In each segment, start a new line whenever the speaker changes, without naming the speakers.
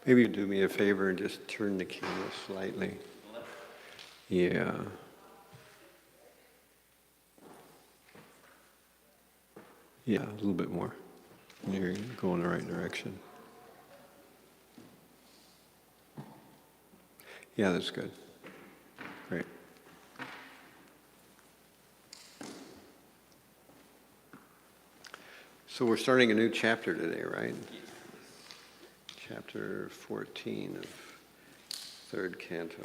Maybe you do me a favor and just turn the camera slightly. Yeah. Yeah, a little bit more. You're going the right direction. Yeah, that's good. Great. So we're starting a new chapter today, right? Chapter 14 of third canto.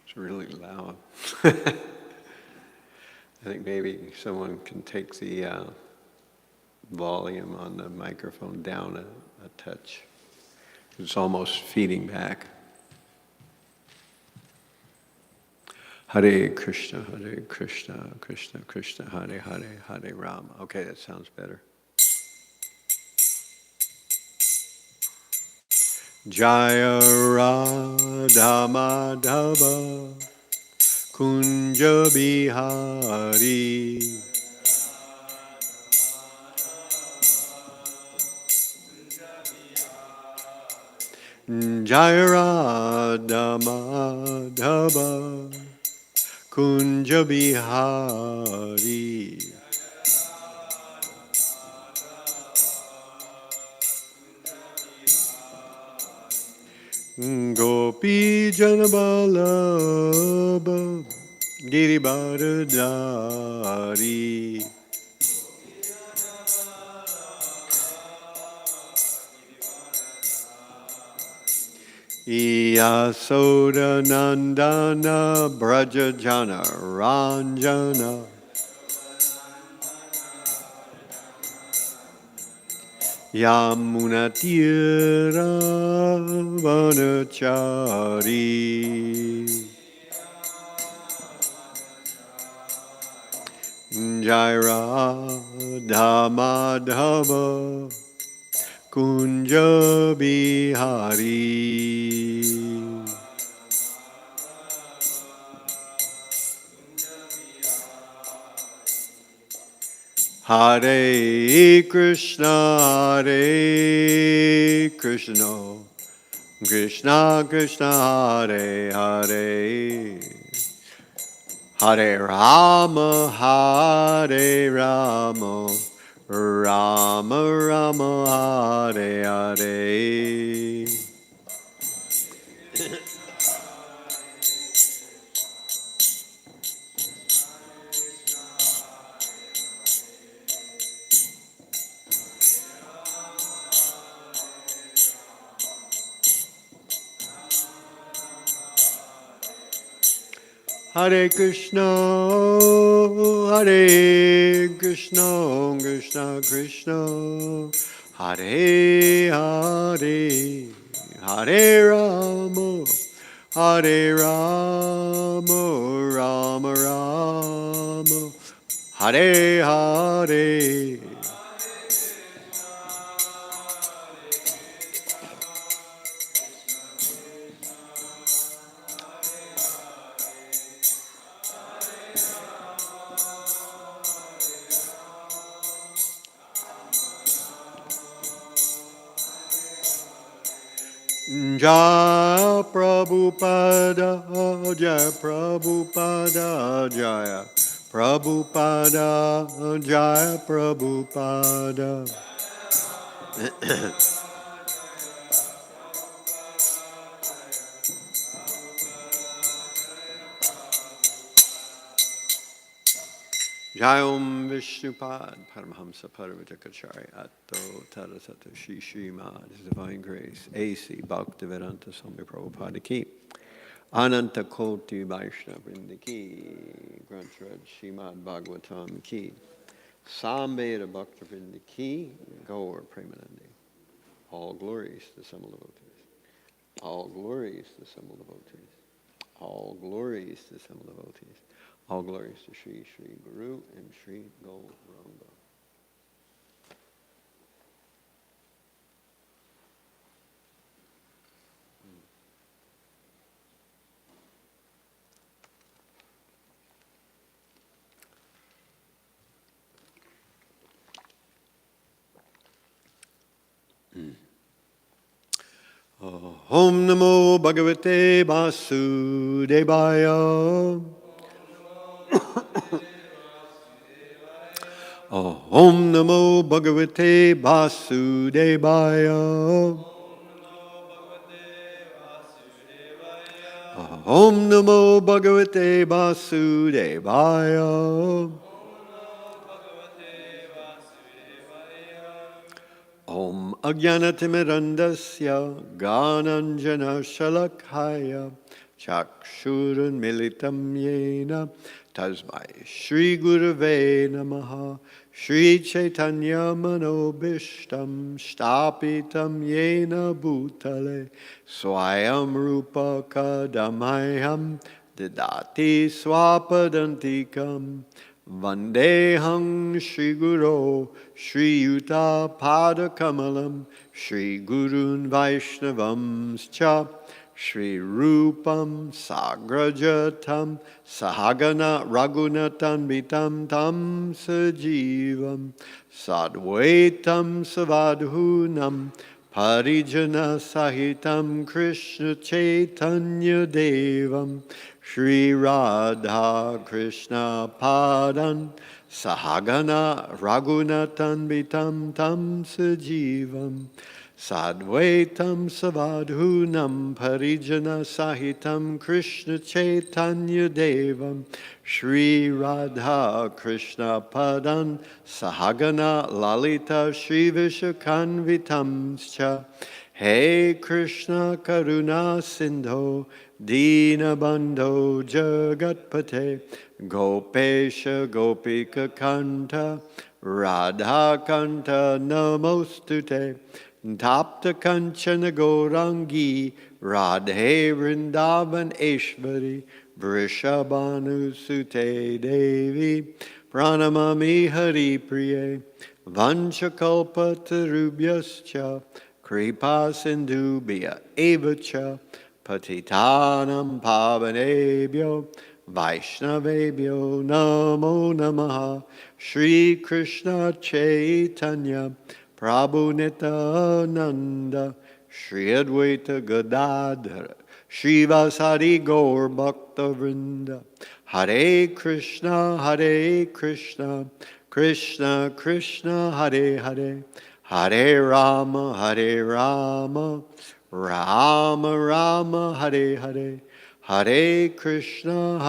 It's really loud. I think maybe someone can take the volume on the microphone down a touch. It's almost feeding back. Hare Krishna, Krishna Krishna, Hare Hare, Hare Rama. Okay, that sounds better. Jaya Radha Madhava Kunja Bihari Jaya Radha Madhava Kunja Bihari Gopi Janabalabha Giribharadari Yasoda Nandana Brajajana Ranjana Yamunatira Vanachari Jaira Dhamadhava Kunja Bihari Hare Krishna, Hare Krishna, Krishna Krishna, Hare Hare, Hare Rama, Hare Rama, Rama Rama, Hare Hare. Hare Krishna, Krishna Krishna, Hare Hare, Hare Rama, Hare Rama, Rama Rama, Hare Hare. Jaya Prabhupada, Jaya Prabhupada, Jaya Prabhupada, Jaya Prabhupada. Jayom Vishnupad, Paramahamsa Paramatakacharya, Atto Tadasata Shri Srimad, His Divine Grace, A.C. Bhaktivedanta Swami Prabhupada Ki, Ananta Koti Vaishnava Vrinda Ki, Grantaraj Srimad Bhagavatam Ki, Samveda Bhakta Vrinda Ki, Gaur Premanandi. All glories to Simul devotees. All glories to Simul devotees. All glories to Simul devotees. All glories to Sri Sri Guru and Sri Gauranga. Om Namo Bhagavate Vasudevaya. Om Namo Bhagavate Vasudevaya. Om Namo Bhagavate Vasudevaya. Om Ajnanatimirandasya Gananjana Shalakhaya Chakshurun Militam Yena Tasmai Shri Gurave Namaha Shri Chaitanya Manobishtam Stapitam Yena Bhutale Swayam Rupa Kadamaham Didati Swapadantikam Vandeham Shri Guru Shri Yuta Pada Kamalam Shri Gurun Vaishnavam Cha Shri Rupam Sagrajatam Sahagana Raghunatan Vitam Tam Sajivam Sadvaitam Savadhunam Parijana Sahitam Krishna Chaitanya Devam Shri Radha Krishna Padan Sahagana Raghunatan Vitam Tam Sajivam Sadvaitam Savadhunam Parijana Sahitam Krishna Chaitanya Devam Shri Radha Krishna Padan Sahagana Lalita Shri Vishakanvitam Cha Hey Krishna Karuna Sindho Dina Bandho Jagatpate Gopesha Gopika Kanta Radha Kanta Namostute Tapta Kanchana Gaurangi Radhe Vrindavan Eshvari Vrishabhanu Sute Devi Pranamami Hari Priye Vanchakalpa Tarubhyascha Kripa Sindhubhya Evacha Patitanam Pavanebhyo Vaishnavebhyo Namo Namaha Shri Krishna Chaitanya Prabhu Nityananda Shri Advaita Gadadhara Shri Vasari Gaur Bhakta Vrinda Hare Krishna Krishna Krishna Hare Hare Hare Rama Rama Rama Hare Hare Hare Krishna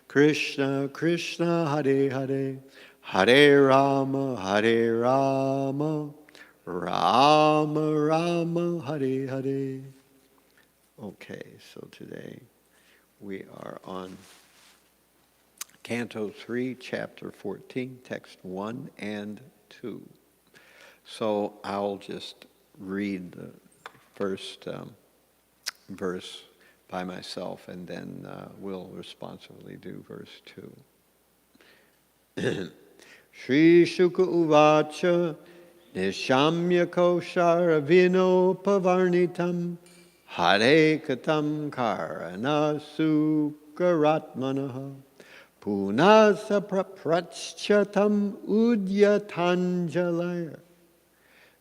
Krishna Krishna Hare Hare Hare Rama Rama Hare Hare. Okay, so today We are on Canto 3, Chapter 14, Text 1 and 2. So I'll just read the first verse by myself, and then we'll responsively do verse 2. Shri Shuka Uvacha Nishamya Koshara Vino Pavarnitam Hare Katam Karana Sukaratmanaha Punasa Praprachatam Udyatanjalaya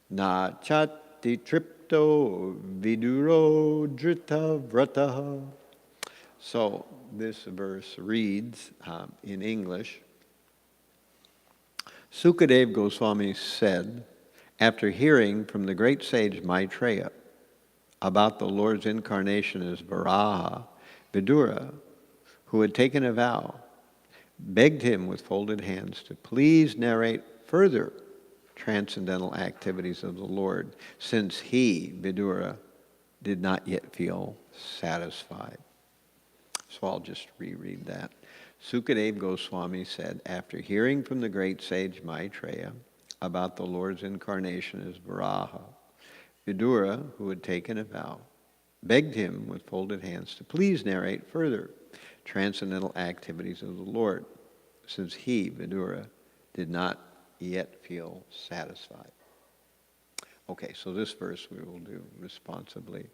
Na Chati Tripto Viduro Drita Vrataha. So this verse reads in English, Sukadeva Goswami said, after hearing from the great sage Maitreya about the Lord's incarnation as Varaha, Vidura, who had taken a vow, begged him with folded hands to please narrate further transcendental activities of the Lord, since he, Vidura, did not yet feel satisfied. So I'll just reread that. Sukadeva Goswami said, after hearing from the great sage Maitreya about the Lord's incarnation as Varaha, Vidura, who had taken a vow, begged him with folded hands to please narrate further transcendental activities of the Lord, since he, Vidura, did not yet feel satisfied. Okay, so this verse we will do responsibly.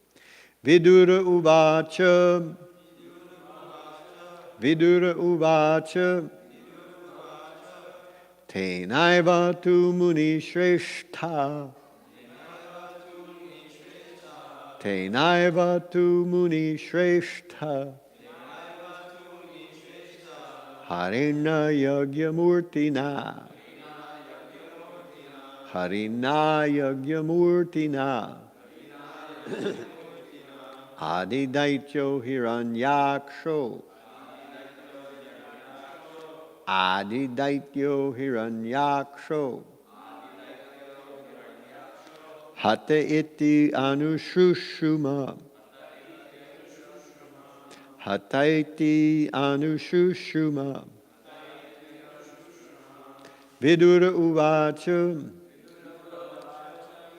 Vidura Uvacha Vidura Uvacha Tenaiva tu muni shrestha Tenaiva tu muni shrestha Harina Yagyamurtina Harina Yagyamurtina Adidaityo Hiranyaksho Adidaityo Hiranyaksho Hata iti anushushuma Hata iti anushushuma Vidura uvacha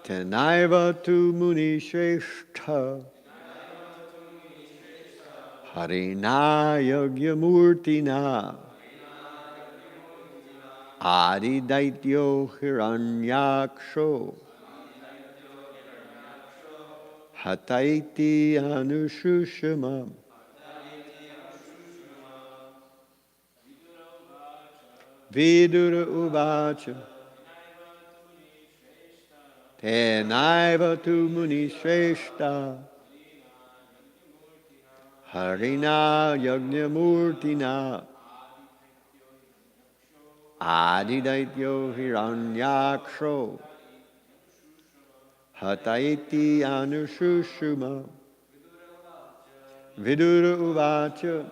Tenaiva tu muni shrestha Harina Yagyamurtina Adidaityo Hiranyaksho Hataiti Anushushama Vidura Uvacha Tenaiva tu muni shrestha Harina Yagyamurtina Adidaityo Hiranyaksho Hataiti Anushushuma Vidura Uvacha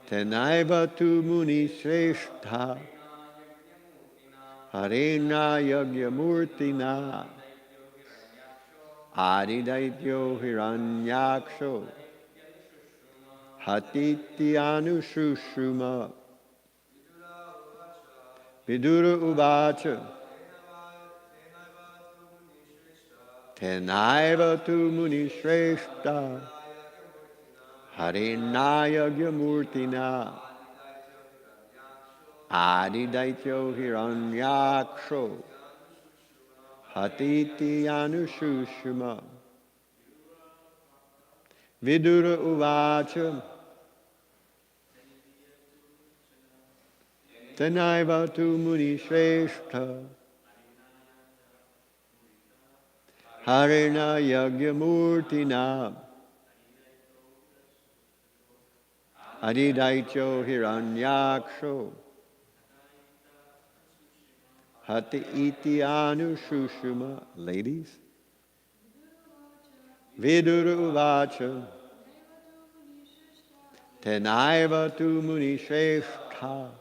Tenaiva tu muni shrestha Harina Yagyamurtina Adidaityo Hiranyaksho Hatiti Anushushuma Vidura Uvacha Tenaiva tu muni shrestha Harina Yagyamurtina Adidaityo Hiranyaksho Hatiti Anushushuma Vidura Uvacha Tenaiva tu muni shrestha Harina Yagyamurtina Adidaityo Hiranyaksho Hati iti anushushuma. Ladies. Vidura uvacha Tenaiva tu muni shrestha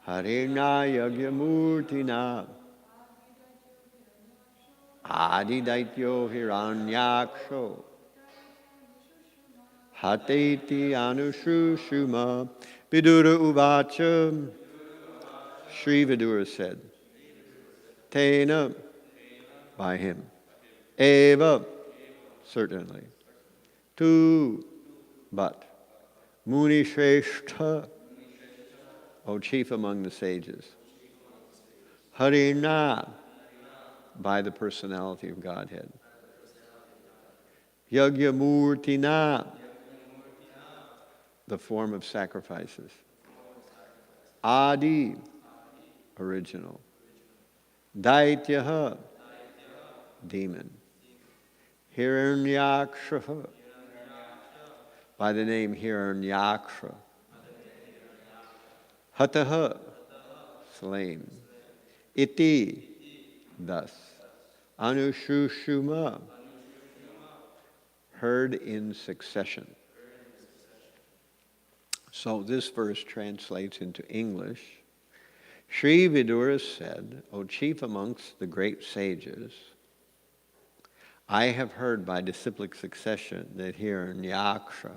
Harina Yagyamurtina Adidaityo Hiranyaksho hateti anushushuma. Vidura uvacha. Sri Vidura said, Tena, by him. Eva, certainly. Tu, but. Muni Shrestha, O chief among the sages. Harina, by the personality of Godhead. Yagyamurtina, the form of sacrifices. Adi, original. Daityaha, demon. Hiranyaksha, by the name Hiranyaksha. Hataha, slain. Iti, thus. Anushushuma, heard in succession. So this verse translates into English. Sri Vidura said, O chief amongst the great sages, I have heard by disciplic succession that Hiranyaksha,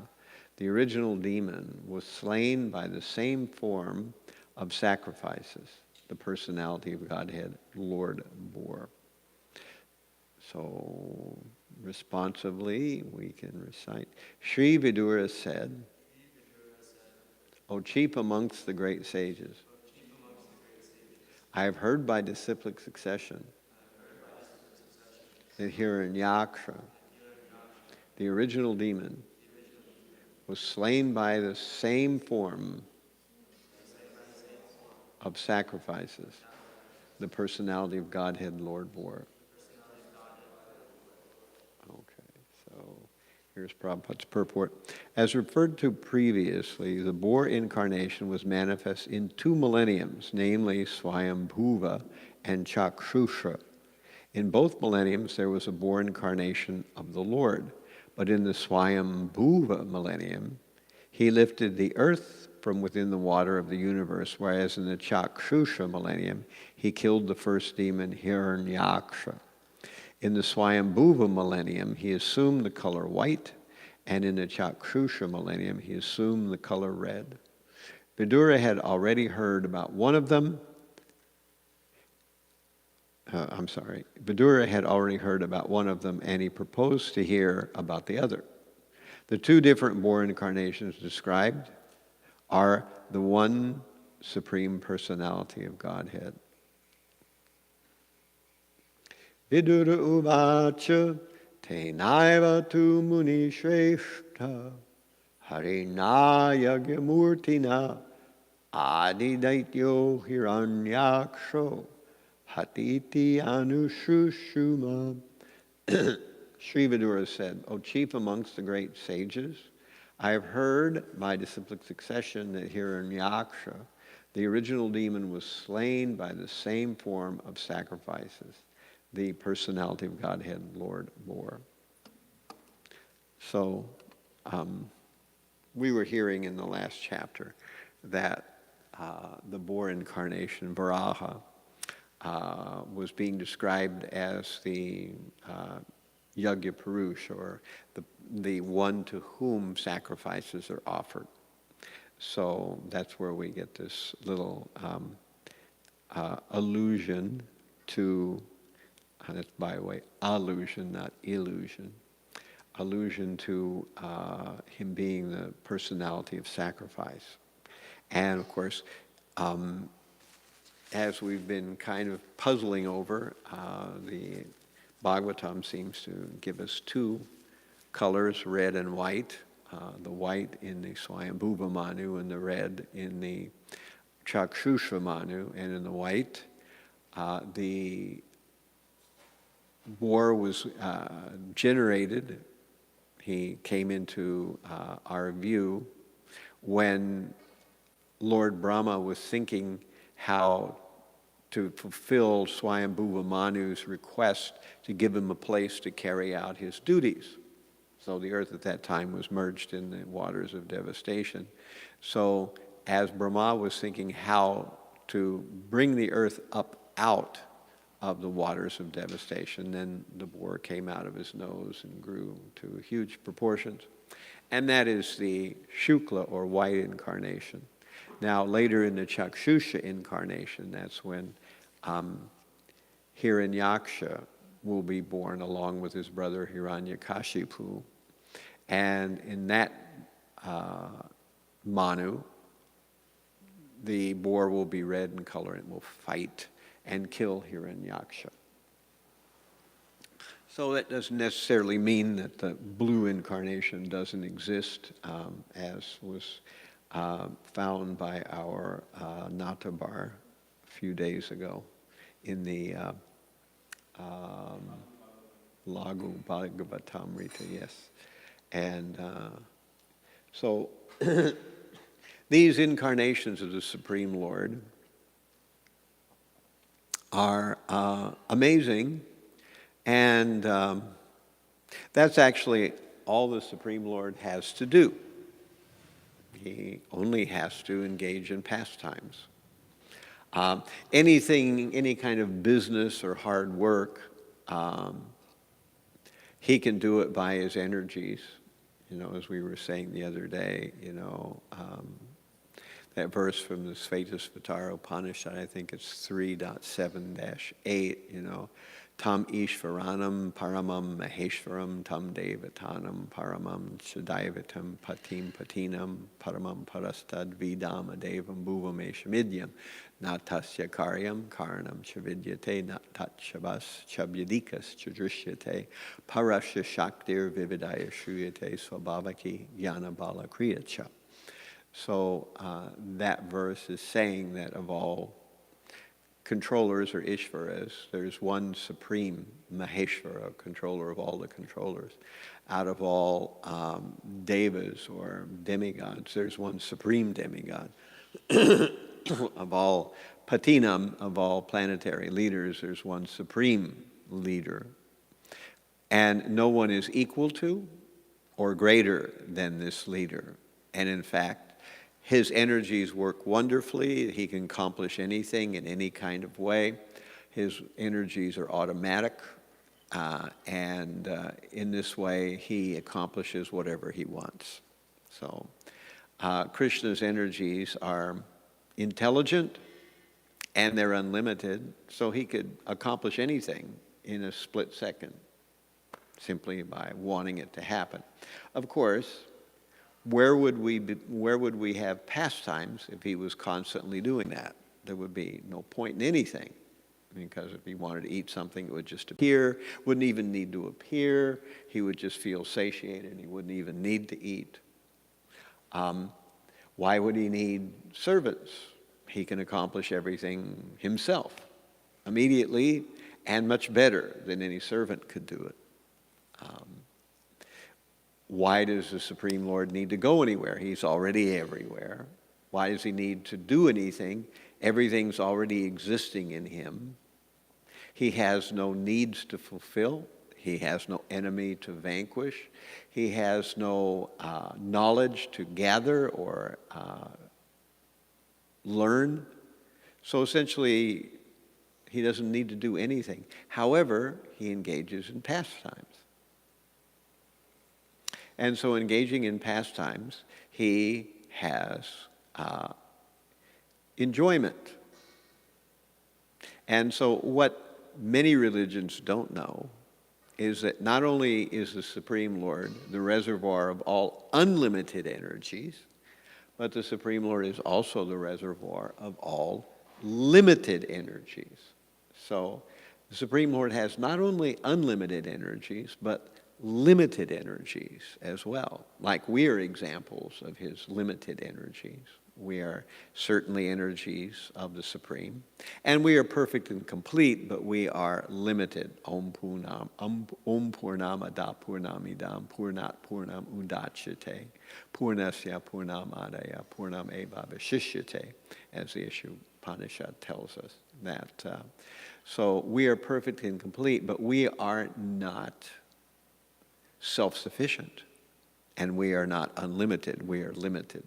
the original demon, was slain by the same form of sacrifices the personality of Godhead, Lord, bore. So responsively we can recite. Sri Vidura said, O chief amongst the great sages, I have heard by disciplic succession that Hiranyaksha, the original demon, was slain by the same form of sacrifices the personality of Godhead, Lord, bore. Okay, so here's Prabhupada's purport. As referred to previously, the boar incarnation was manifest in 2 millenniums, namely Swayambhuva and Chakshusha. In both millenniums, there was a boar incarnation of the Lord, but in the Swayambhuva millennium, he lifted the earth from within the water of the universe, whereas in the Chakshusha millennium, he killed the first demon, Hiranyaksha. In the Swayambhuva millennium, he assumed the color white, and in the Chakshusha millennium, he assumed the color red. Vidura had already heard about one of them. Vidura had already heard about one of them, and he proposed to hear about the other. The 2 different boar incarnations described are the one supreme personality of Godhead. Vidura uvacha tenaiva tu muni shrestha harina yagyamurtina adi daityo hiranyaksho hatiti anushushuma. Sri Vidura said, O chief amongst the great sages, I have heard by disciplic succession that Hiranyaksha, the original demon, was slain by the same form of sacrifices the personality of Godhead, Lord, bore. So, we were hearing in the last chapter that the boar incarnation, Varaha, was being described as the Yagya Purush, or the one to whom sacrifices are offered. So that's where we get this little allusion to, that's by the way, allusion, not illusion, allusion to him being the personality of sacrifice. And of course, as we've been kind of puzzling over, the Bhagavatam seems to give us 2 colors, red and white. The white in the Swayambhuva Manu and the red in the Chakshusha Manu. And in the white, the boar was generated. He came into our view when Lord Brahma was thinking how to fulfill Swayambhuva Manu's request to give him a place to carry out his duties. So the earth at that time was merged in the waters of devastation. So as Brahma was thinking how to bring the earth up out of the waters of devastation, then the boar came out of his nose and grew to huge proportions. And that is the Shukla, or white incarnation. Now, later in the Chakshusha incarnation, that's when Hiranyaksha will be born along with his brother Hiranyakashipu. And in that Manu, the boar will be red in color and will fight and kill Hiranyaksha. So that doesn't necessarily mean that the blue incarnation doesn't exist, as was found by our Natabar a few days ago in the Lagu Bhagavatamrita, yes. And so these incarnations of the Supreme Lord are amazing, and that's actually all the Supreme Lord has to do. He only has to engage in pastimes. Any kind of business or hard work, he can do it by his energies. You know, as we were saying the other day, that verse from the Svetasvatara Upanishad, I think it's 3.7-8, Tam Ishvaranam Paramam Maheshwaram Tam Devatanam Paramam Chadaivatam Patim Patinam Paramam Parastad Vidam Adevam Bhuvameshamidyam Natasya Karyam Karanam Chavidyate Natat Shabas Chabyadikas Chadrishyate Parasya Shaktir Vividaya Shruyate Swabhavaki Jnana Bala Kriyacha. So that verse is saying that of all controllers or Ishvaras, there's one supreme Maheshvara, controller of all the controllers. Out of all devas or demigods, there's one supreme demigod. Of all patinam, of all planetary leaders, there's one supreme leader. And no one is equal to or greater than this leader. And in fact, his energies work wonderfully. He can accomplish anything in any kind of way. His energies are automatic, and in this way, he accomplishes whatever he wants. So, Krishna's energies are intelligent, and they're unlimited, so he could accomplish anything in a split second, simply by wanting it to happen. Of course, where would we have pastimes if he was constantly doing that? There would be no point in anything, because if he wanted to eat something, it would just appear, wouldn't even need to appear. He would just feel satiated, and he wouldn't even need to eat. Why would he need servants? He can accomplish everything himself, immediately, and much better than any servant could do it. Why does the Supreme Lord need to go anywhere? He's already everywhere. Why does he need to do anything? Everything's already existing in him. He has no needs to fulfill. He has no enemy to vanquish. He has no knowledge to gather or learn. So essentially, he doesn't need to do anything. However, he engages in pastimes. And so engaging in pastimes, he has enjoyment. And so what many religions don't know is that not only is the Supreme Lord the reservoir of all unlimited energies, but the Supreme Lord is also the reservoir of all limited energies. So the Supreme Lord has not only unlimited energies, but limited energies as well. Like we are examples of his limited energies. We are certainly energies of the Supreme. And we are perfect and complete, but we are limited. Om Purnamada Purnamidam Purnat Purnam Udachyate Purnasya Purnamadaya Purnam Eva Vashishyate, as the Upanishad tells us that. So we are perfect and complete, but we are not self-sufficient, and we are not unlimited, we are limited.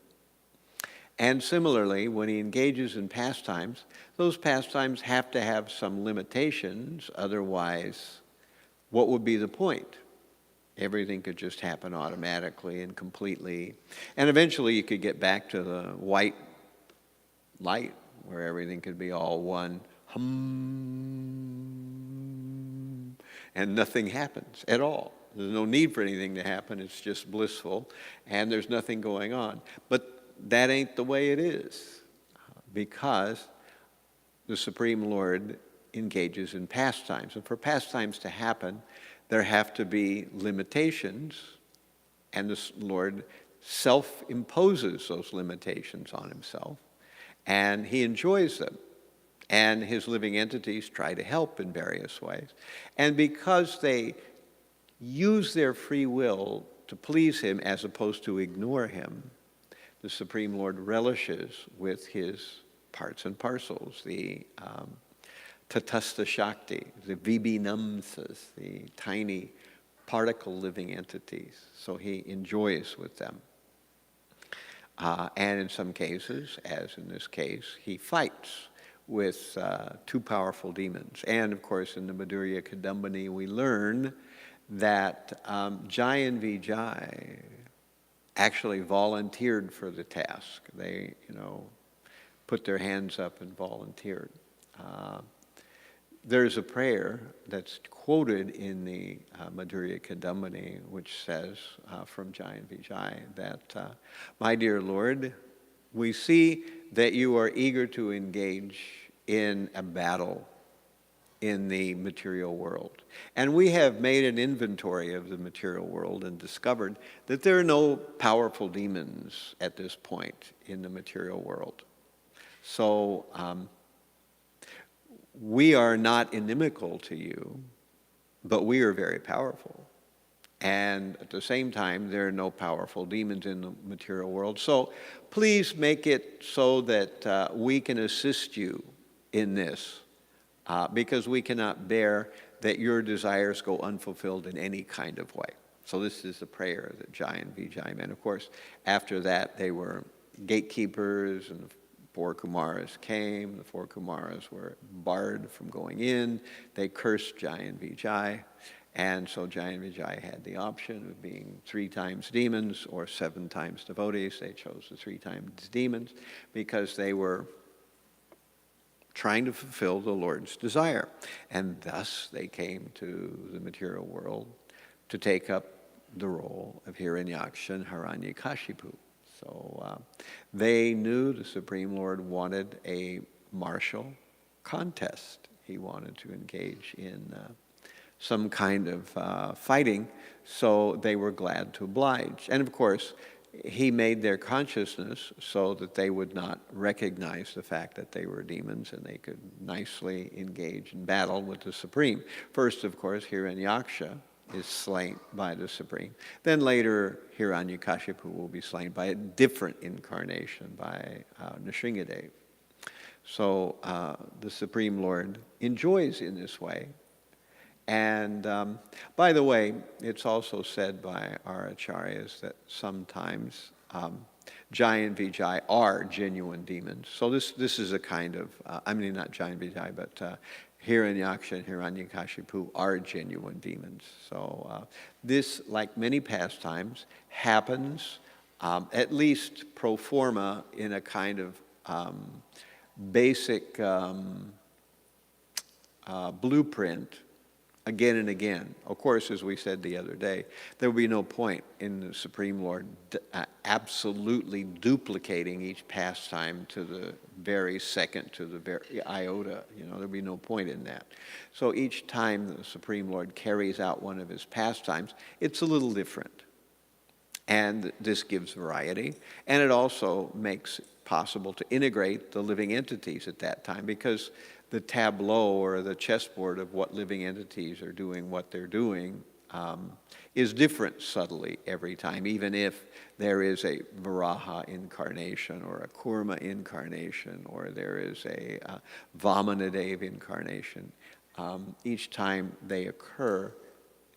And similarly, when he engages in pastimes, those pastimes have to have some limitations, otherwise, what would be the point? Everything could just happen automatically and completely. And eventually you could get back to the white light where everything could be all one hum, and nothing happens at all. There's no need for anything to happen. It's just blissful, and there's nothing going on. But that ain't the way it is, because the Supreme Lord engages in pastimes. And for pastimes to happen, there have to be limitations, and the Lord self-imposes those limitations on himself, and he enjoys them. And his living entities try to help in various ways. And because they use their free will to please him as opposed to ignore him, the Supreme Lord relishes with his parts and parcels, the Tatastha Shakti, the Vibhinamsas, the tiny particle living entities. So he enjoys with them. And in some cases, as in this case, he fights with two powerful demons. And of course, in the Madhurya Kadambini, we learn that Jai and Vijay actually volunteered for the task. They, put their hands up and volunteered. There's a prayer that's quoted in the Madhurya Kadambini, which says from Jai and Vijay that, my dear Lord, we see that you are eager to engage in a battle in the material world. And we have made an inventory of the material world and discovered that there are no powerful demons at this point in the material world. So we are not inimical to you, but we are very powerful. And at the same time, there are no powerful demons in the material world. So please make it so that we can assist you in this, because we cannot bear that your desires go unfulfilled in any kind of way. So this is the prayer that Jai and Vijay made. Of course, after that, they were gatekeepers, and the four Kumaras came. The four Kumaras were barred from going in. They cursed Jai and Vijay. And so Jai and Vijay had the option of being 3 times demons or 7 times devotees. They chose the 3 times demons because they were trying to fulfill the Lord's desire. And thus they came to the material world to take up the role of Hiranyaksha and Hiranyakashipu. So they knew the Supreme Lord wanted a martial contest. He wanted to engage in some kind of fighting, so they were glad to oblige. And of course, he made their consciousness so that they would not recognize the fact that they were demons, and they could nicely engage in battle with the Supreme. First, of course, Hiranyaksha is slain by the Supreme. Then later, Hiranyakashipu will be slain by a different incarnation, by Nrsingadev. So the Supreme Lord enjoys in this way. And by the way, it's also said by our acharyas that sometimes Jai and Vijay are genuine demons. So this is a kind of, not Jai and Vijay, but Hiranyaksha and Hiranyakashipu are genuine demons. So this, like many pastimes, happens at least pro forma in a kind of basic blueprint again and again. Of course, as we said the other day, there will be no point in the Supreme Lord absolutely duplicating each pastime to the very second, to the very iota. There will be no point in that. So each time the Supreme Lord carries out one of his pastimes, it's a little different. And this gives variety. And it also makes it possible to integrate the living entities at that time, because the tableau or the chessboard of what living entities are doing, what they're doing, is different subtly every time, even if there is a Varaha incarnation or a Kurma incarnation or there is a Vamanadev incarnation. Each time they occur,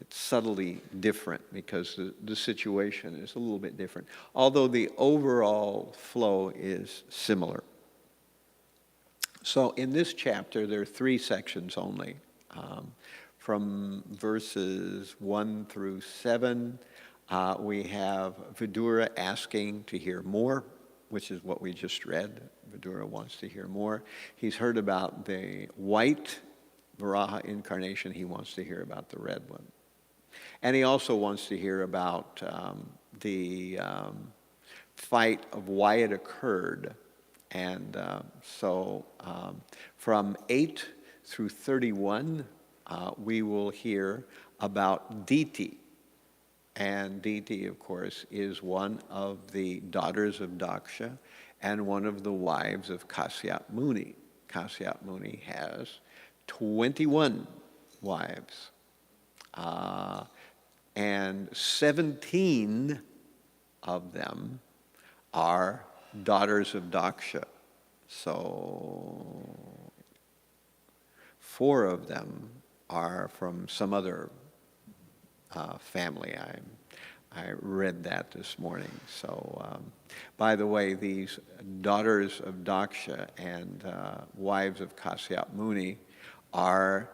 it's subtly different because the situation is a little bit different, although the overall flow is similar. So in this chapter, there are 3 sections only. from verses 1 through 7, we have Vidura asking to hear more, which is what we just read. Vidura wants to hear more. He's heard about the white Varaha incarnation. He wants to hear about the red one. And he also wants to hear about the fight of why it occurred. And so from 8 through 31, we will hear about Diti. And Diti, of course, is one of the daughters of Daksha and one of the wives of Kasyap Muni. Kasyap Muni has 21 wives. And 17 of them are daughters of Daksha. So 4 of them are from some other family. I read that this morning. So, by the way, these daughters of Daksha and wives of Kasyap Muni are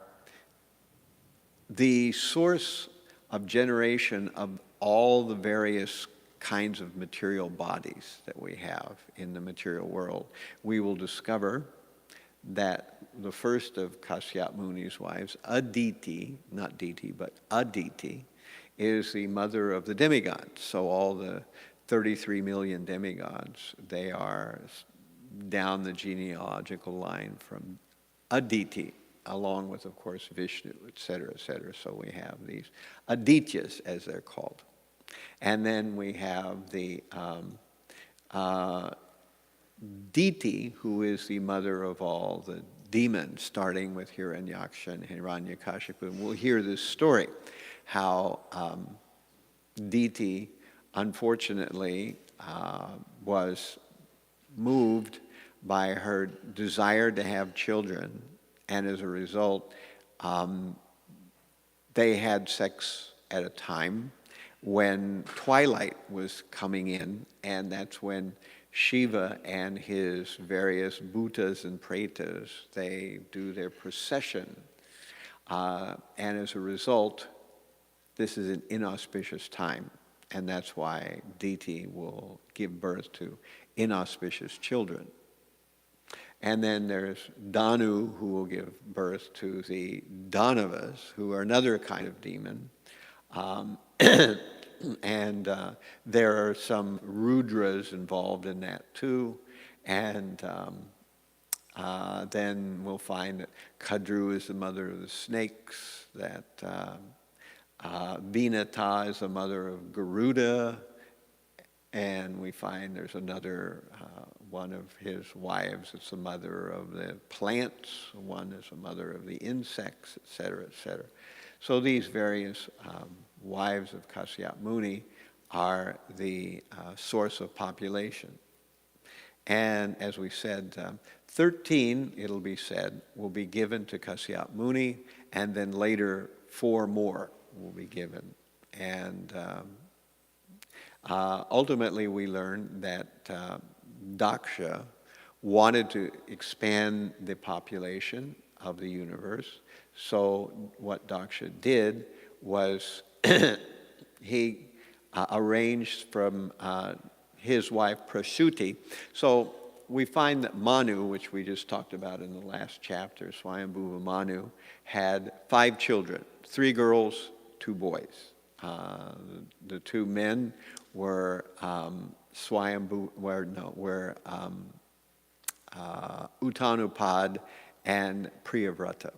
the source of generation of all the various kinds of material bodies that we have in the material world. We will discover that the first of Kasyap Muni's wives, Aditi, not Diti, but Aditi, is the mother of the demigods. So all the 33 million demigods, they are down the genealogical line from Aditi, along with, of course, Vishnu, et cetera, et cetera. So we have these Adityas, as they're called. And then we have the Diti, who is the mother of all the demons, starting with Hiranyaksha and Hiranyakashipu. And we'll hear this story, how Diti, unfortunately, was moved by her desire to have children, and as a result, they had sex at a time when twilight was coming in, and that's when Shiva and his various bhutas and pretas, they do their procession. And as a result, this is an inauspicious time, and that's why Diti will give birth to inauspicious children. And then there's Danu, who will give birth to the Danavas, who are another kind of demon. And there are some Rudras involved in that too. And then we'll find that Kadru is the mother of the snakes, that Vinata is the mother of Garuda, and we find there's another one of his wives that's the mother of the plants, one is the mother of the insects, et cetera, et cetera. So these various wives of Kasyap Muni are the source of population. And as we said, 13, it'll be said, will be given to Kasyap Muni, and then later 4 more will be given. And ultimately we learn that Daksha wanted to expand the population of the universe. So what Daksha did was he arranged from his wife Prasuti. So we find that Manu, which we just talked about in the last chapter, Swayambhuva Manu, had 5 children, 3 girls, 2 boys. The 2 men were Uttanapad and Priyavrata.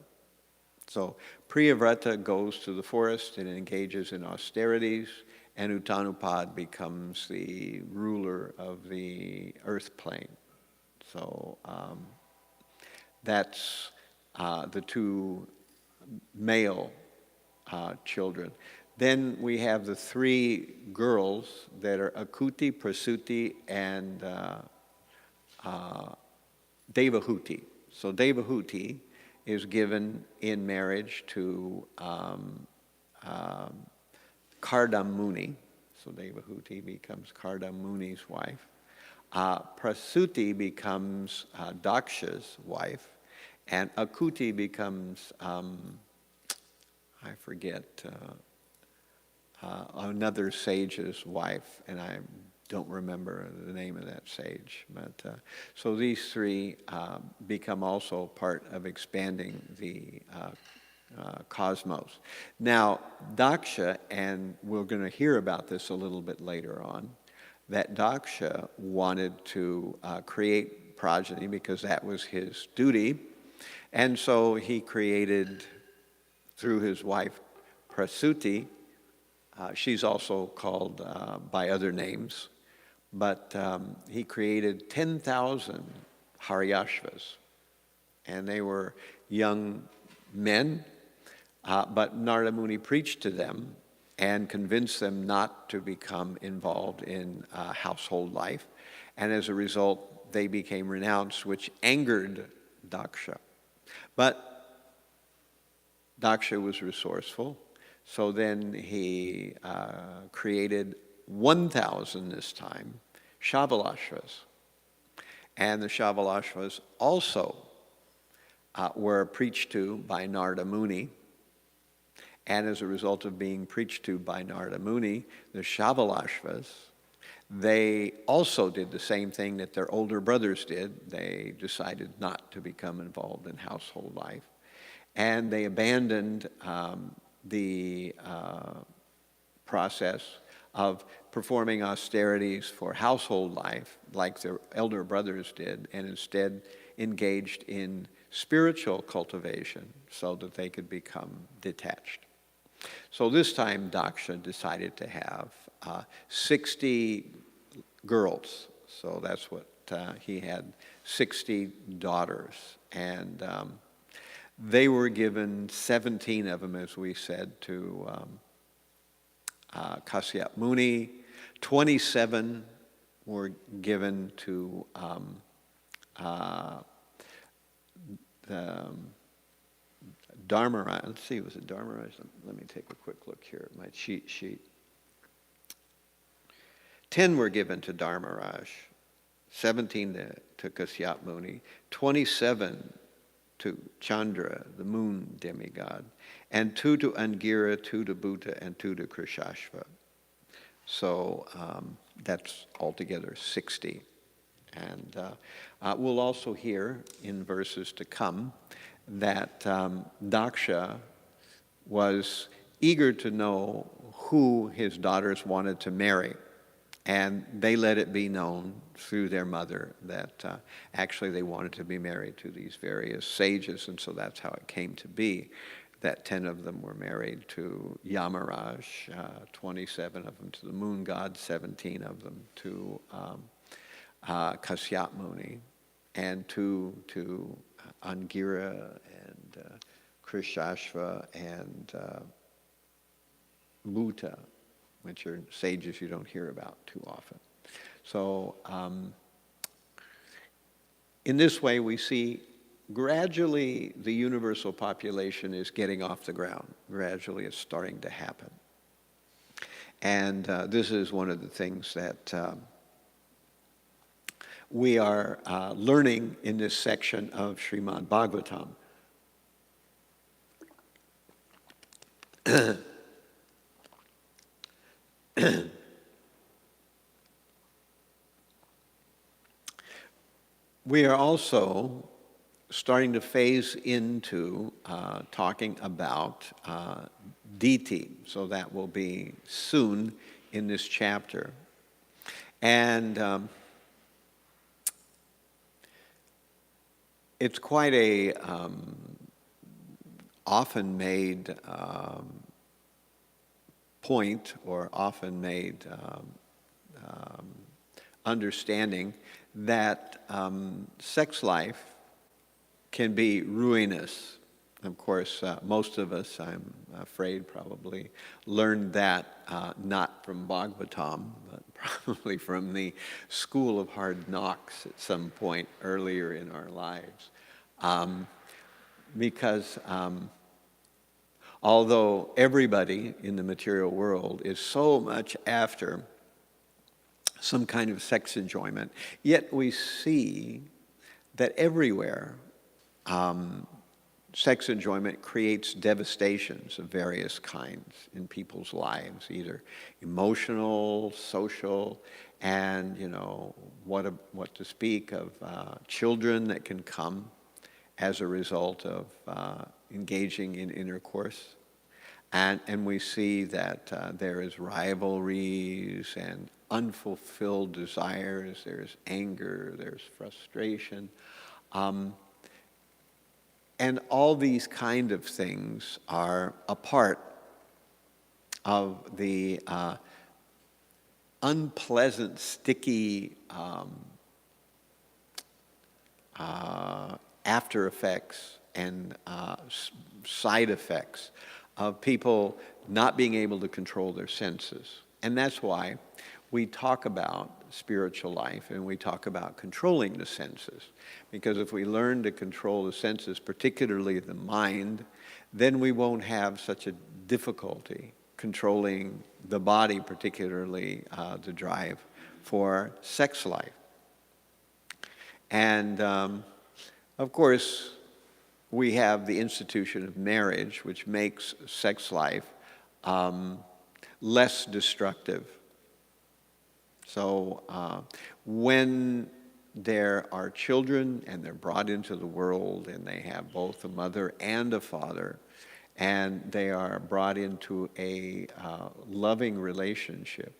So Priyavrata goes to the forest and engages in austerities, and Uttanapad becomes the ruler of the earth plane. So that's the 2 male children. Then we have the 3 girls that are Akuti, Prasuti, and Devahuti. So Devahuti is given in marriage to Kardam Muni. So Devahuti becomes Kardam Muni's wife. Prasuti becomes Daksha's wife, and Akuti becomes I forget, another sage's wife, and I don't remember the name of that sage. But so these three become also part of expanding the cosmos. Now, Daksha, and we're going to hear about this a little bit later on, that Daksha wanted to create progeny because that was his duty. And so he created, through his wife Prasuti, she's also called by other names, but he created 10,000 Haryashvas. And they were young men, but Narada Muni preached to them and convinced them not to become involved in household life. And as a result, they became renounced, which angered Daksha. But Daksha was resourceful, so then he created 1,000 this time, Shavalashvas. And the Shavalashvas also were preached to by Narada Muni. And as a result of being preached to by Narada Muni, the Shavalashvas, they also did the same thing that their older brothers did. They decided not to become involved in household life. And they abandoned the process of performing austerities for household life like their elder brothers did, and instead engaged in spiritual cultivation so that they could become detached. So this time Daksha decided to have 60 girls. So that's what he had, 60 daughters. And they were given 17 of them, as we said, to Kasyap Muni. 27 were given to Dharmaraj. Let's see, was it Dharmaraj? Let me take a quick look here at my cheat sheet. 10 were given to Dharmaraj, 17 to Kasyap Muni, 27 to Chandra, the moon demigod, and 2 to Angira, 2 to Bhuta, and 2 to Krishashva. So that's altogether 60. And we'll also hear in verses to come that Daksha was eager to know who his daughters wanted to marry. And they let it be known through their mother that actually they wanted to be married to these various sages. And so that's how it came to be that 10 of them were married to Yamaraj, 27 of them to the moon god, 17 of them to Kasyap Muni, and 2 to Angira and Krishashva and Bhuta, which are sages you don't hear about too often. So in this way we see gradually the universal population is getting off the ground. Gradually it's starting to happen. And this is one of the things that we are learning in this section of Srimad Bhagavatam. We are also starting to phase into talking about Diti, so that will be soon in this chapter. And it's quite a often made point, or often made understanding that sex life can be ruinous. Of course, most of us, I'm afraid, probably learned that not from Bhagavatam, but probably from the school of hard knocks at some point earlier in our lives. Because although everybody in the material world is so much after some kind of sex enjoyment, yet we see that everywhere sex enjoyment creates devastations of various kinds in people's lives, either emotional, social, and what to speak of children that can come as a result of engaging in intercourse. And we see that there is rivalries and unfulfilled desires, there's anger, there's frustration. And all these kind of things are a part of the unpleasant, sticky after effects and side effects of people not being able to control their senses. And that's why we talk about spiritual life and we talk about controlling the senses. Because if we learn to control the senses, particularly the mind, then we won't have such a difficulty controlling the body, particularly the drive for sex life. And of course, we have the institution of marriage, which makes sex life less destructive. So when there are children and they're brought into the world and they have both a mother and a father, and they are brought into a loving relationship,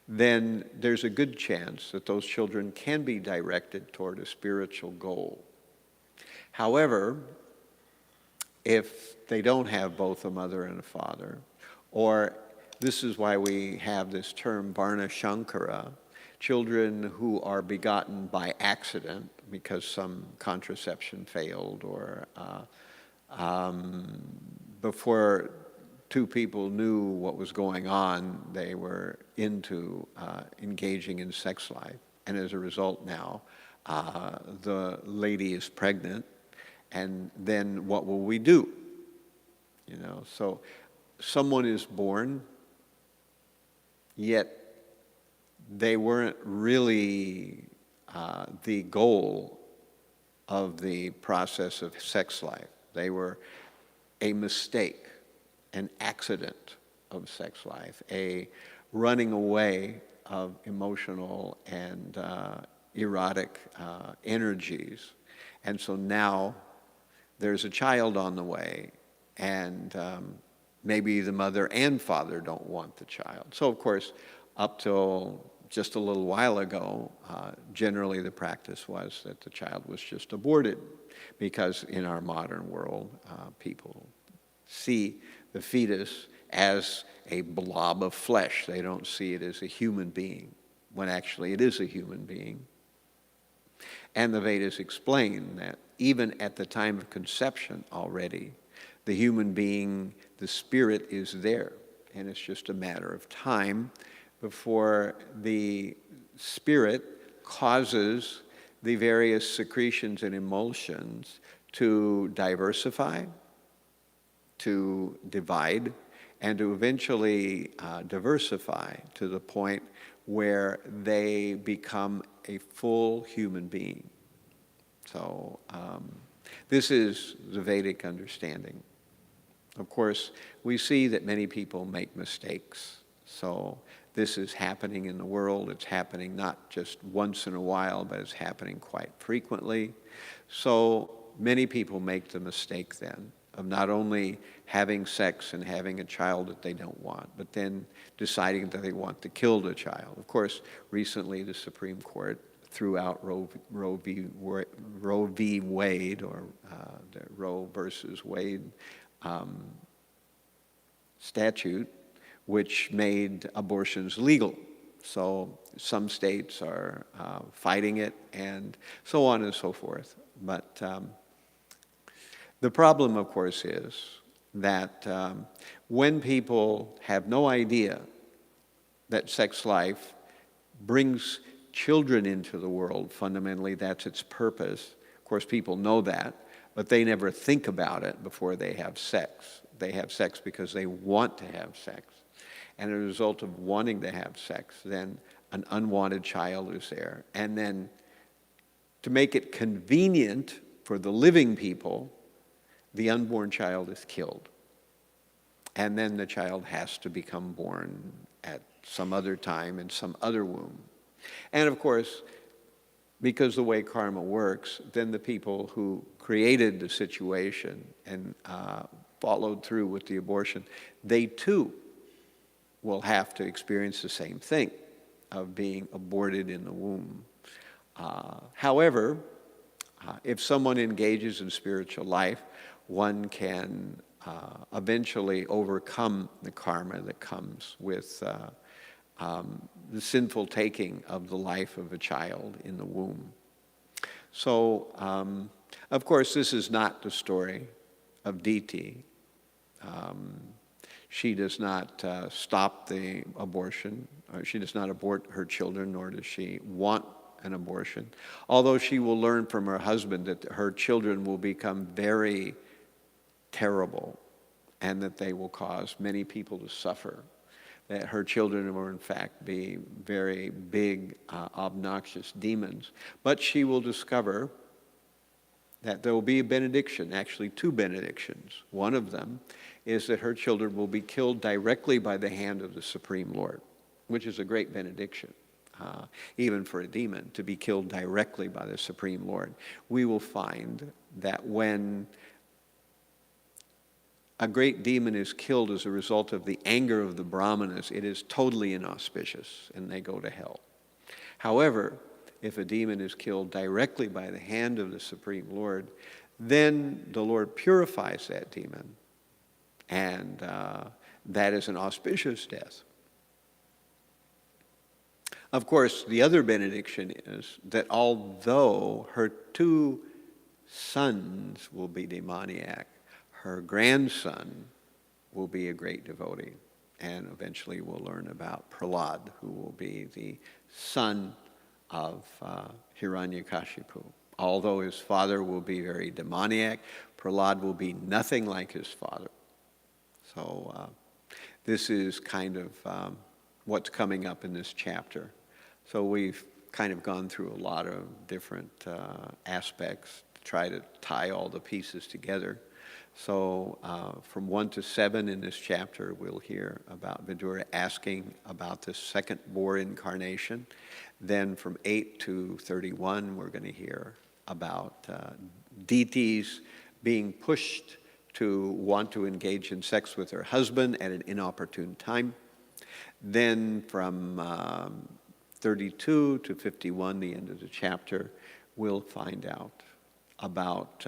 then there's a good chance that those children can be directed toward a spiritual goal. However, if they don't have both a mother and a father, or this is why we have this term Varna Shankara, children who are begotten by accident because some contraception failed, or before two people knew what was going on, they were into engaging in sex life. And as a result now, the lady is pregnant, and then what will we do? So someone is born, yet they weren't really the goal of the process of sex life. They were a mistake, an accident of sex life, a running away of emotional and erotic energies. And so now there's a child on the way, and maybe the mother and father don't want the child. So of course, up till just a little while ago, generally the practice was that the child was just aborted, because in our modern world, people see the fetus as a blob of flesh. They don't see it as a human being, when actually it is a human being. And the Vedas explain that even at the time of conception already, the human being, the spirit is there, and it's just a matter of time before the spirit causes the various secretions and emulsions to diversify, to divide, and to eventually diversify to the point where they become a full human being. So this is the Vedic understanding. Of course, we see that many people make mistakes. So this is happening in the world. It's happening not just once in a while, but it's happening quite frequently. So many people make the mistake then of not only having sex and having a child that they don't want, but then deciding that they want to kill the child. Of course, recently the Supreme Court threw out Roe v. Wade, or the Roe versus Wade statute, which made abortions legal. So some states are fighting it, and so on and so forth. But the problem, of course, is that when people have no idea that sex life brings children into the world, fundamentally that's its purpose. Of course, people know that, but they never think about it before they have sex. They have sex because they want to have sex. And as a result of wanting to have sex, then an unwanted child is there. And then to make it convenient for the living people, the unborn child is killed. And then the child has to become born at some other time in some other womb. And of course, because the way karma works, then the people who created the situation and followed through with the abortion, they too will have to experience the same thing of being aborted in the womb. However, if someone engages in spiritual life, one can eventually overcome the karma that comes with the sinful taking of the life of a child in the womb. So, of course, this is not the story of Diti. She does not stop the abortion. She does not abort her children, nor does she want an abortion. Although she will learn from her husband that her children will become very terrible and that they will cause many people to suffer. That her children will in fact be very big, obnoxious demons. But she will discover that there will be a benediction, actually 2 benedictions. One of them is that her children will be killed directly by the hand of the Supreme Lord, which is a great benediction, even for a demon, to be killed directly by the Supreme Lord. We will find that when a great demon is killed as a result of the anger of the brahmanas, it is totally inauspicious, and they go to hell. However, if a demon is killed directly by the hand of the Supreme Lord, then the Lord purifies that demon, and that is an auspicious death. Of course, the other benediction is that although her 2 sons will be demoniac, her grandson will be a great devotee, and eventually we'll learn about Prahlad, who will be the son of Hiranyakashipu. Although his father will be very demoniac, Prahlad will be nothing like his father. So this is kind of what's coming up in this chapter. So we've kind of gone through a lot of different aspects to try to tie all the pieces together. So from 1 to 7 in this chapter, we'll hear about Vidura asking about the second boar incarnation. Then from 8 to 31, we're going to hear about deities being pushed to want to engage in sex with her husband at an inopportune time. Then from 32 to 51, the end of the chapter, we'll find out about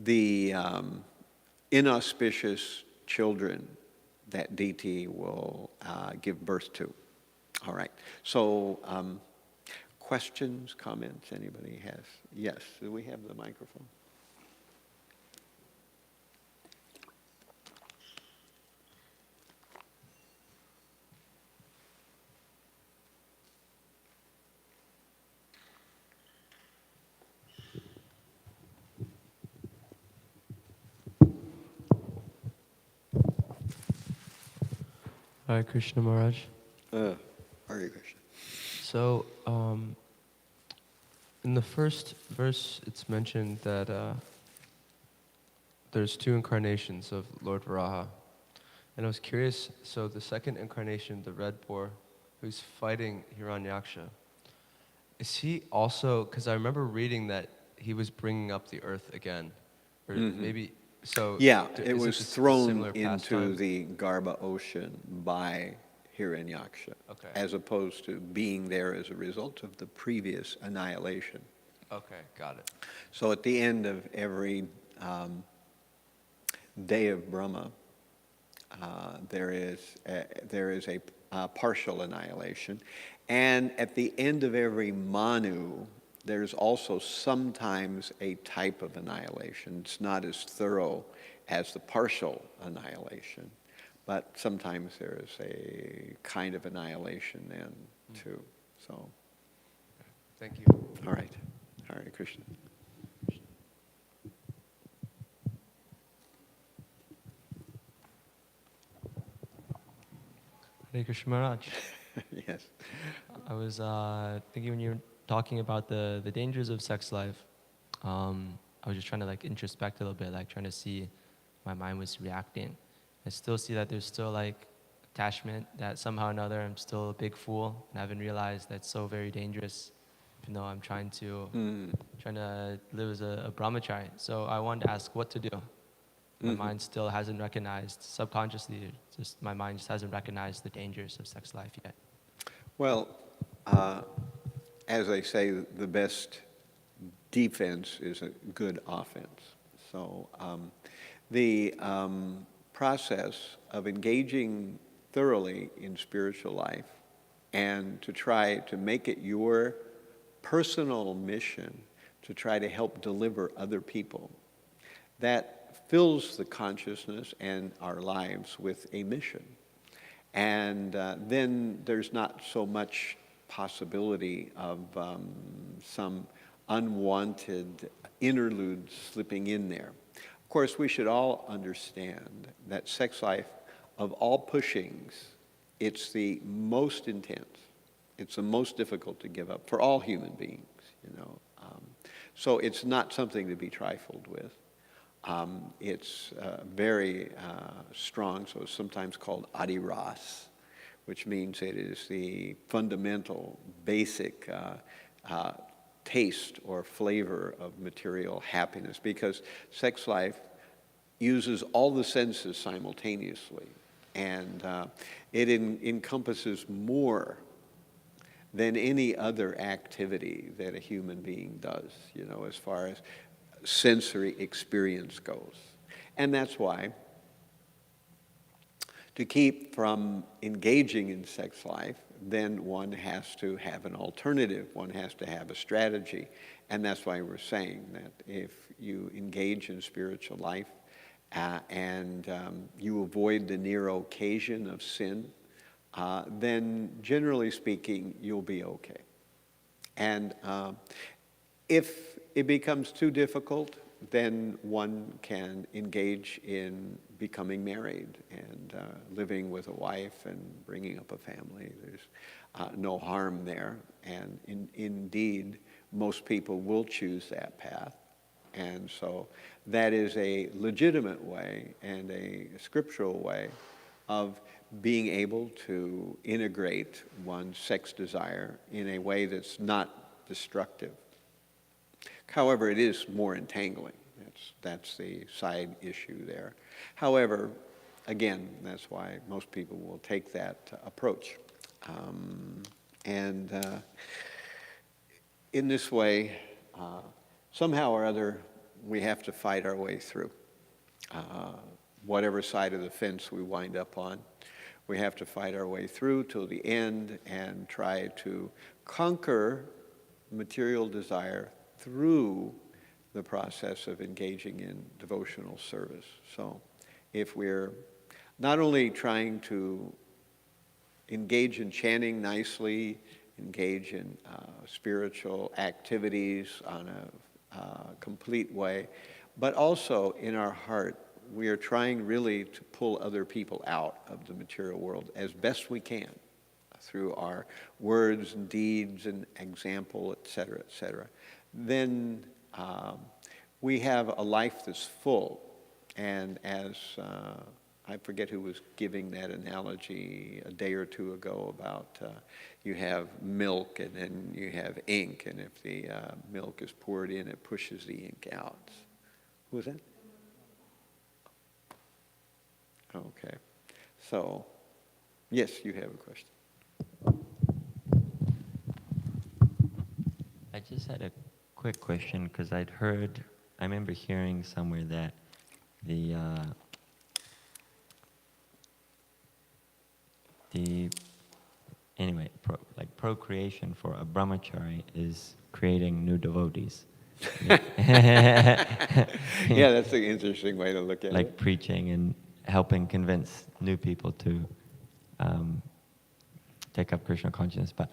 the inauspicious children that Diti will give birth to. All right. So questions, comments, anybody has? Yes, do we have the microphone?
Hare Krishna Maharaj.
Hare Krishna.
So, in the first verse, it's mentioned that there's 2 incarnations of Lord Varaha. And I was curious, so the second incarnation, the red boar, who's fighting Hiranyaksha, is he also, because I remember reading that he was bringing up the earth again, or maybe, so...
Yeah, it was thrown into
pastime?
the Garbha ocean by Hiranyaksha,
Okay.
as opposed to being there as a result of the previous annihilation.
Okay, got it.
So at the end of every day of Brahma, there is a partial annihilation. And at the end of every Manu, there's also sometimes a type of annihilation. It's not as thorough as the partial annihilation, but sometimes there is a kind of annihilation then too. So,
Thank you.
all right. Hare Krishna.
Hare Krishna Maharaj.
Yes.
I was thinking when you were talking about the dangers of sex life, I was just trying to like introspect a little bit, like trying to see my mind was reacting. I still see that there's still like attachment, that somehow or another I'm still a big fool, and I haven't realized that's so very dangerous, even though I'm trying to live as a brahmachari. So I wanted to ask what to do. My mind still hasn't recognized, subconsciously, just my mind just hasn't recognized the dangers of sex life yet.
Well, as they say, the best defense is a good offense. So the process of engaging thoroughly in spiritual life and to try to make it your personal mission to try to help deliver other people, that fills the consciousness and our lives with a mission. And then there's not so much possibility of some unwanted interlude slipping in there. Of course, we should all understand that sex life, of all pushings, it's the most intense. It's the most difficult to give up for all human beings, you know. So it's not something to be trifled with. It's very strong, so it's sometimes called adiras, which means it is the fundamental, basic taste or flavor of material happiness, because sex life uses all the senses simultaneously, and it encompasses more than any other activity that a human being does, you know, as far as sensory experience goes. And that's why, to keep from engaging in sex life, then one has to have an alternative, one has to have a strategy. And that's why we're saying that if you engage in spiritual life and you avoid the near occasion of sin, then generally speaking, you'll be okay. And if it becomes too difficult, then one can engage in becoming married and living with a wife and bringing up a family. There's no harm there. And indeed, most people will choose that path. And so that is a legitimate way and a scriptural way of being able to integrate one's sex desire in a way that's not destructive. However, it is more entangling. That's the side issue there. However, again, that's why most people will take that approach. And in this way, somehow or other, we have to fight our way through. Whatever side of the fence we wind up on, we have to fight our way through till the end and try to conquer material desire through the process of engaging in devotional service. So if we're not only trying to engage in chanting nicely, engage in spiritual activities on a complete way, but also in our heart, we are trying really to pull other people out of the material world as best we can through our words and deeds and example, et cetera, then we have a life that's full. And as I forget who was giving that analogy a day or two ago about you have milk and then you have ink, and if the milk is poured in, it pushes the ink out. Who was that? Okay. So, yes, you have a question.
I just had a quick question because I remember hearing somewhere that procreation for a brahmachari is creating new devotees.
Yeah, that's an interesting way to look at it.
Like preaching and helping convince new people to take up Krishna consciousness. But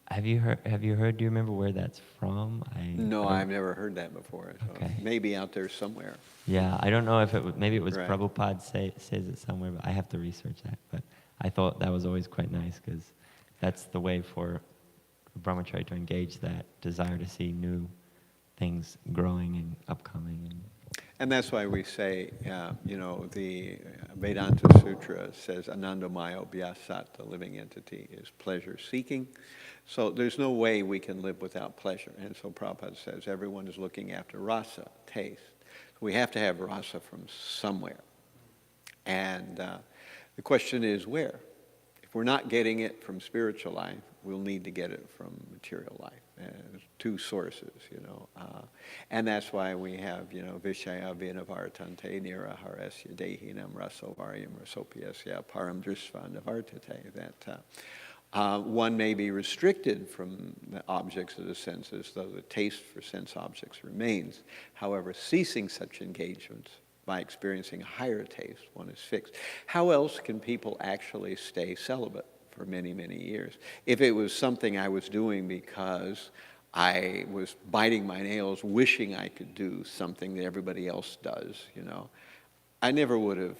have you heard, do you remember where that's from?
No, I've never heard that before. So
Okay.
maybe out there somewhere.
Yeah, I don't know if maybe it was
Right.
Prabhupada says it somewhere, but I have to research that. But I thought that was always quite nice because that's the way for a brahmachari to engage that desire to see new things growing and upcoming.
And that's why we say, the Vedanta Sutra says Anandamayo Vyasat, the living entity, is pleasure seeking. So there's no way we can live without pleasure. And so Prabhupada says everyone is looking after rasa, taste. We have to have rasa from somewhere. And the question is where? If we're not getting it from spiritual life, we'll need to get it from material life. There's two sources, and that's why we have, Vishaya Vinavartante Niraharasya Dehinam Rasovaryam Rasopiyasya Param Drishva Navartate, that one may be restricted from the objects of the senses, though the taste for sense objects remains. However, ceasing such engagements by experiencing a higher taste, one is fixed. How else can people actually stay celibate for many, many years? If it was something I was doing because I was biting my nails, wishing I could do something that everybody else does, I never would have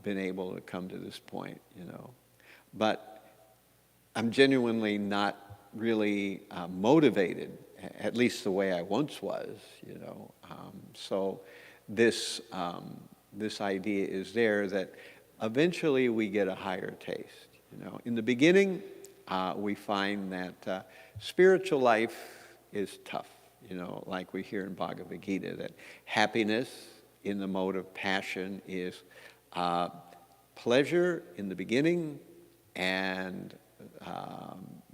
been able to come to this point, But I'm genuinely not really motivated, at least the way I once was, So this idea is there that eventually we get a higher taste. In the beginning, we find that spiritual life is tough. Like we hear in Bhagavad Gita, that happiness in the mode of passion is pleasure in the beginning and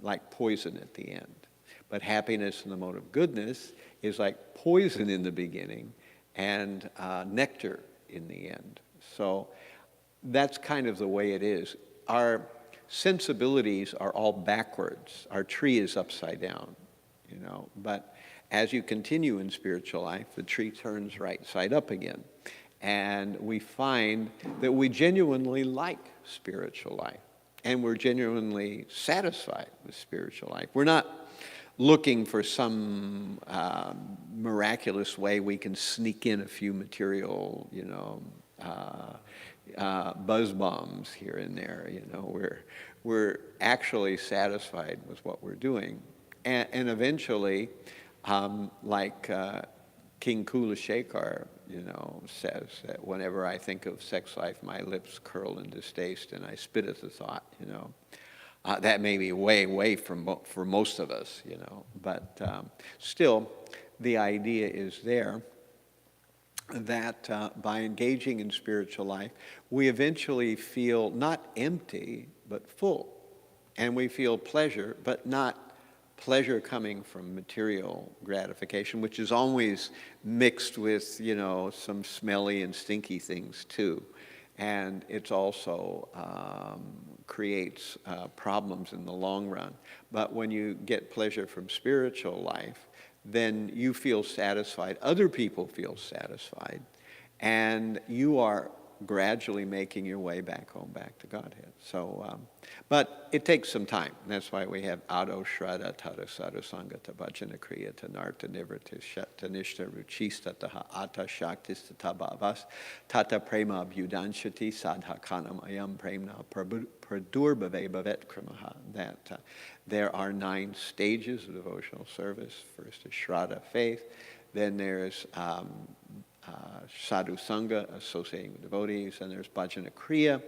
like poison at the end. But happiness in the mode of goodness is like poison in the beginning and nectar in the end. So that's kind of the way it is. Our sensibilities are all backwards. Our tree is upside down, But as you continue in spiritual life, the tree turns right side up again. And we find that we genuinely like spiritual life. And we're genuinely satisfied with spiritual life. We're not looking for some miraculous way we can sneak in a few material, buzz bombs here and there. We're actually satisfied with what we're doing, and eventually, like King Kulashekar, says that whenever I think of sex life, my lips curl in distaste, and I spit at the thought. That may be way for most of us, but still, the idea is there that by engaging in spiritual life, we eventually feel not empty, but full. And we feel pleasure, but not pleasure coming from material gratification, which is always mixed with, some smelly and stinky things too. And it's also creates problems in the long run. But when you get pleasure from spiritual life, then you feel satisfied, other people feel satisfied, and you are gradually making your way back home, back to Godhead. So, but it takes some time. And that's why we have Ado Shraddha Tata Sadhu Sangata Bhajana Kriya Tanartha Nivrita Tanishta Ruchista Taha Ata Shaktis Tatabhavas Tata Prema Abhyudanshati Sadha Kanam Ayam Premna Pradurbhave Bhavet Kramaha. That there are 9 stages of devotional service. First is Shraddha, faith. Then there's Sadhu Sangha, associating with devotees, and there's Bhajana Kriya,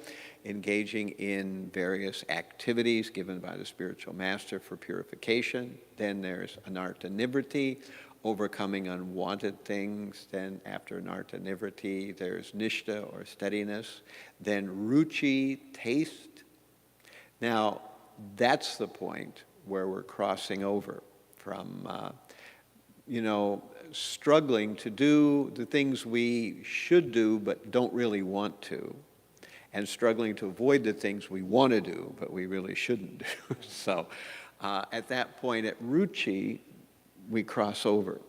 engaging in various activities given by the spiritual master for purification. Then there's Anartha Nivriti, overcoming unwanted things. Then after Anartha Nivriti, there's Nishtha, or steadiness. Then Ruchi, taste. Now, that's the point where we're crossing over from, struggling to do the things we should do but don't really want to, and struggling to avoid the things we want to do but we really shouldn't do. So at that point at Ruchi, we cross over,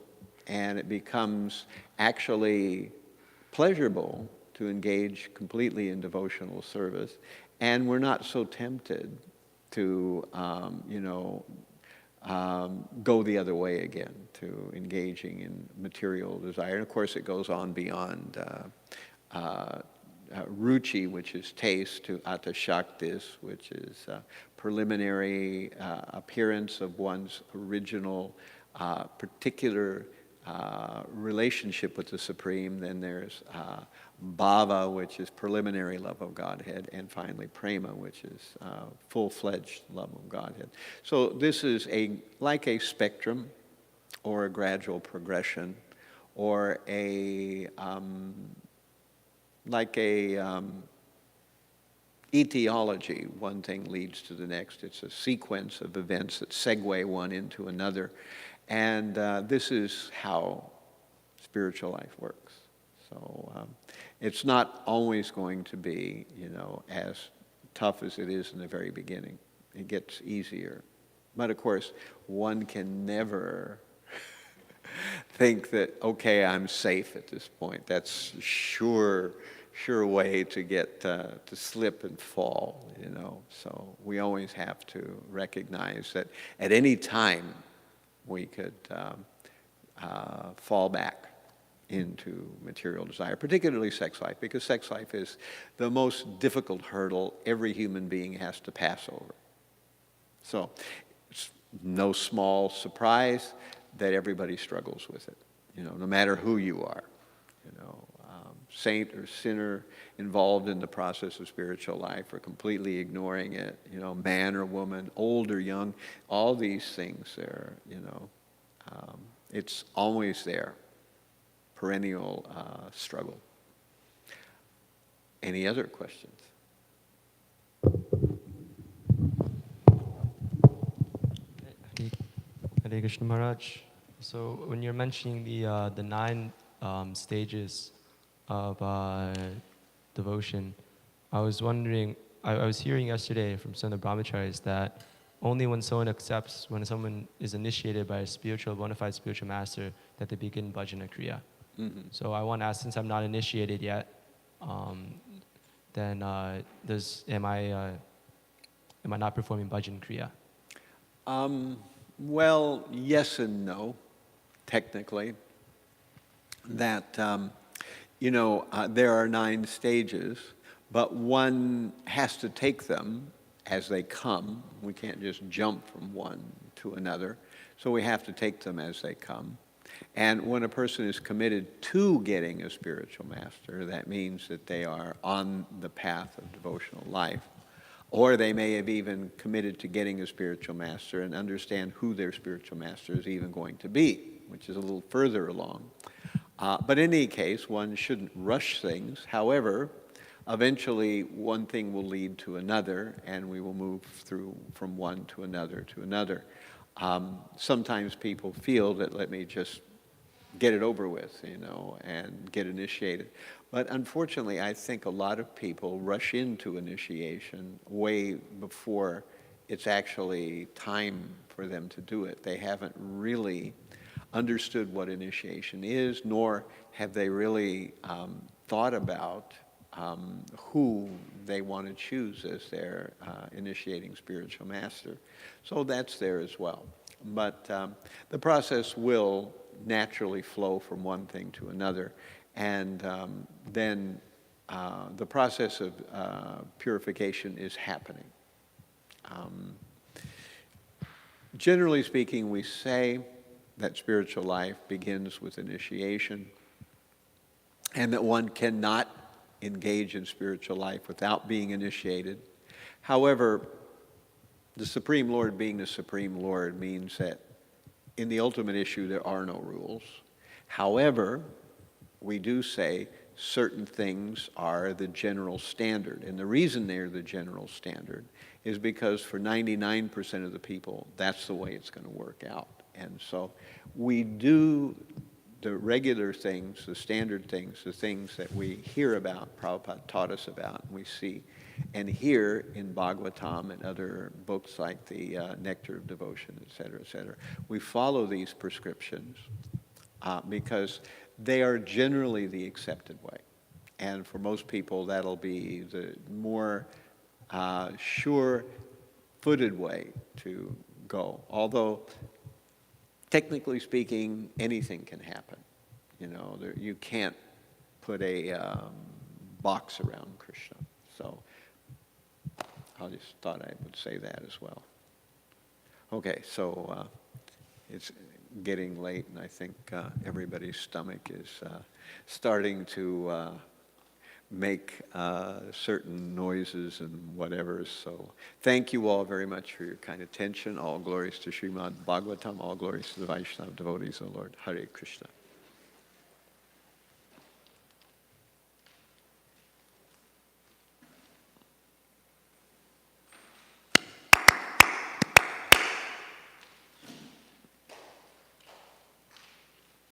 and it becomes actually pleasurable to engage completely in devotional service, and we're not so tempted to, go the other way again, to engaging in material desire. And of course, it goes on beyond ruchi, which is taste, to atashaktis, which is preliminary appearance of one's original particular relationship with the Supreme. Then there's bhava, which is preliminary love of Godhead, and finally prema, which is full-fledged love of Godhead. So this is like a spectrum, or a gradual progression, or like a etiology. One thing leads to the next. It's a sequence of events that segue one into another. And this is how spiritual life works. So it's not always going to be, as tough as it is in the very beginning. It gets easier. But of course, one can never think that, okay, I'm safe at this point. That's sure way to get to slip and fall, So we always have to recognize that at any time we could fall back into material desire, particularly sex life, because sex life is the most difficult hurdle every human being has to pass over. So it's no small surprise that everybody struggles with it, no matter who you are, saint or sinner involved in the process of spiritual life or completely ignoring it, man or woman, old or young, all these things there, it's always there, perennial struggle. Any other questions?
Hare Krishna Maharaj. So when you're mentioning the 9 stages of devotion, I was wondering, I was hearing yesterday from some of the brahmacharis that only when someone is initiated by a bona fide spiritual master, that they begin bhajana kriya.
Mm-hmm.
So I want to ask, since I'm not initiated yet, then am I not performing bhajan kriya?
Well, yes and no, technically. That, there are 9 stages, but one has to take them as they come. We can't just jump from one to another. So we have to take them as they come. And when a person is committed to getting a spiritual master, that means that they are on the path of devotional life. Or they may have even committed to getting a spiritual master and understand who their spiritual master is even going to be, which is a little further along. But in any case, one shouldn't rush things. However, eventually one thing will lead to another, and we will move through from one to another to another. Sometimes people feel that let me just get it over with, and get initiated. But unfortunately, I think a lot of people rush into initiation way before it's actually time for them to do it. They haven't really understood what initiation is, nor have they really thought about who they want to choose as their initiating spiritual master. So that's there as well. But the process will naturally flow from one thing to another. And then the process of purification is happening. Generally speaking, we say that spiritual life begins with initiation, and that one cannot engage in spiritual life without being initiated. However, the Supreme Lord being the Supreme Lord means that in the ultimate issue there are no rules. However, we do say certain things are the general standard. And the reason they're the general standard is because for 99% of the people, that's the way it's going to work out. And so we do the regular things, the standard things, the things that we hear about, Prabhupada taught us about, and we see and hear in Bhagavatam and other books like the Nectar of Devotion, et cetera, we follow these prescriptions because they are generally the accepted way. And for most people, that'll be the more sure-footed way to go. Although, technically speaking, anything can happen. You can't put a box around Krishna. So I just thought I would say that as well. Okay, so getting late, and I think everybody's stomach is starting to make certain noises and whatever. So thank you all very much for your kind attention. All glories to Srimad Bhagavatam. All glories to the Vaishnava devotees, O Lord. Hare Krishna.